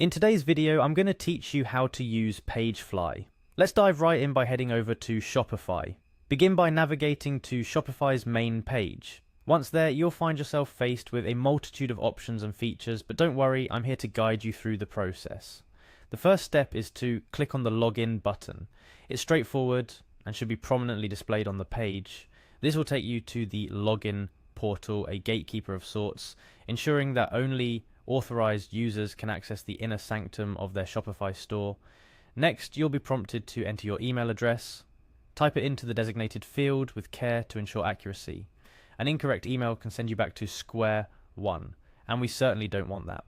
In today's video, I'm going to teach you how to use Pagefly. Let's dive right in by heading over to Shopify. Begin by navigating to Shopify's main page. Once there, you'll find yourself faced with a multitude of options and features, but don't worry, I'm here to guide you through the process. The first step is to click on the login button. It's straightforward and should be prominently displayed on the page. This will take you to the login portal, a gatekeeper of sorts, ensuring that only authorized users can access the inner sanctum of their Shopify store. Next, you'll be prompted to enter your email address. Type it into the designated field with care to ensure accuracy. An incorrect email can send you back to square one, and we certainly don't want that.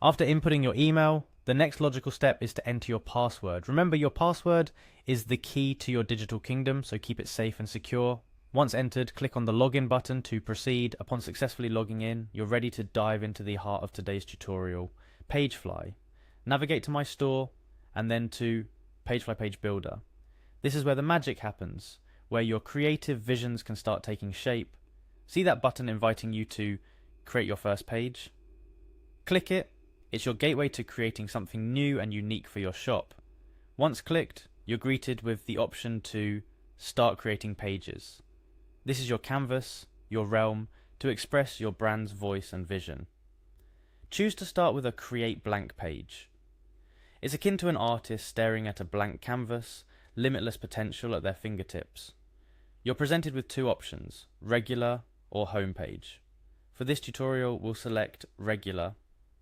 After inputting your email, the next logical step is to enter your password. Remember, your password is the key to your digital kingdom, so keep it safe and secure. Once entered, click on the login button to proceed. Upon successfully logging in, you're ready to dive into the heart of today's tutorial, Pagefly. Navigate to My Store and then to Pagefly Page Builder. This is where the magic happens, where your creative visions can start taking shape. See that button inviting you to create your first page? Click it. It's your gateway to creating something new and unique for your shop. Once clicked, you're greeted with the option to start creating pages. This is your canvas, your realm, to express your brand's voice and vision. Choose to start with a create blank page. It's akin to an artist staring at a blank canvas, limitless potential at their fingertips. You're presented with two options, regular or homepage. For this tutorial, we'll select regular.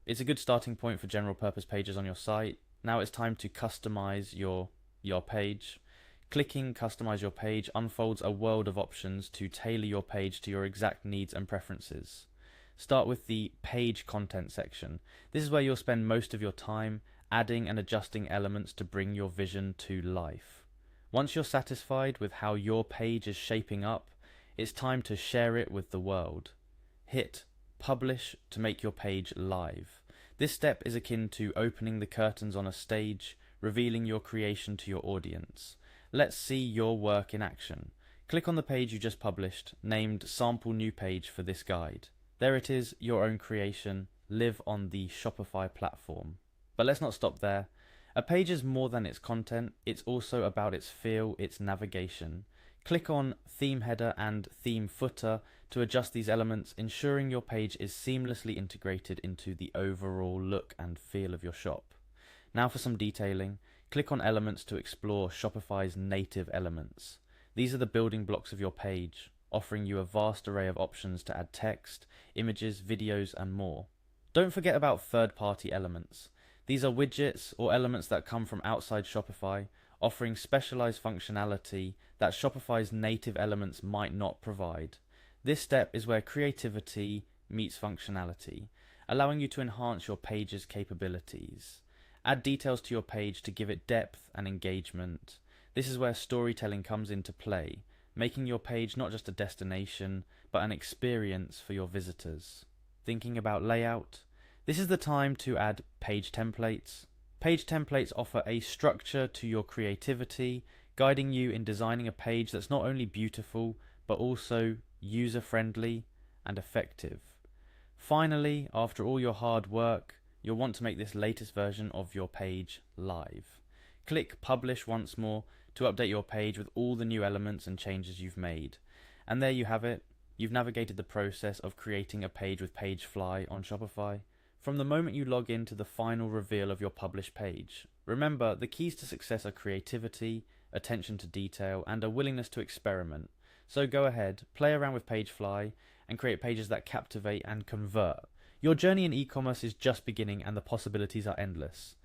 It's a good starting point for general purpose pages on your site. Now it's time to customize your page. Clicking Customize Your Page unfolds a world of options to tailor your page to your exact needs and preferences. Start with the Page Content section. This is where you'll spend most of your time adding and adjusting elements to bring your vision to life. Once you're satisfied with how your page is shaping up, it's time to share it with the world. Hit Publish to make your page live. This step is akin to opening the curtains on a stage, revealing your creation to your audience. Let's see your work in action. Click on the page you just published, named Sample New Page for this guide. There it is, your own creation, live on the Shopify platform. But let's not stop there. A page is more than its content, it's also about its feel, its navigation. Click on Theme Header and Theme Footer to adjust these elements, ensuring your page is seamlessly integrated into the overall look and feel of your shop. Now for some detailing. Click on Elements to explore Shopify's native elements. These are the building blocks of your page, offering you a vast array of options to add text, images, videos, and more. Don't forget about third-party elements. These are widgets or elements that come from outside Shopify, offering specialized functionality that Shopify's native elements might not provide. This step is where creativity meets functionality, allowing you to enhance your page's capabilities. Add details to your page to give it depth and engagement. This is where storytelling comes into play, making your page not just a destination, but an experience for your visitors. Thinking about layout? This is the time to add page templates. Page templates offer a structure to your creativity, guiding you in designing a page that's not only beautiful, but also user-friendly and effective. Finally, after all your hard work, you'll want to make this latest version of your page live. Click Publish once more to update your page with all the new elements and changes you've made. And there you have it. You've navigated the process of creating a page with Pagefly on Shopify, from the moment you log in to the final reveal of your published page. Remember, the keys to success are creativity, attention to detail, and a willingness to experiment. So go ahead, play around with Pagefly, and create pages that captivate and convert. Your journey in e-commerce is just beginning and the possibilities are endless.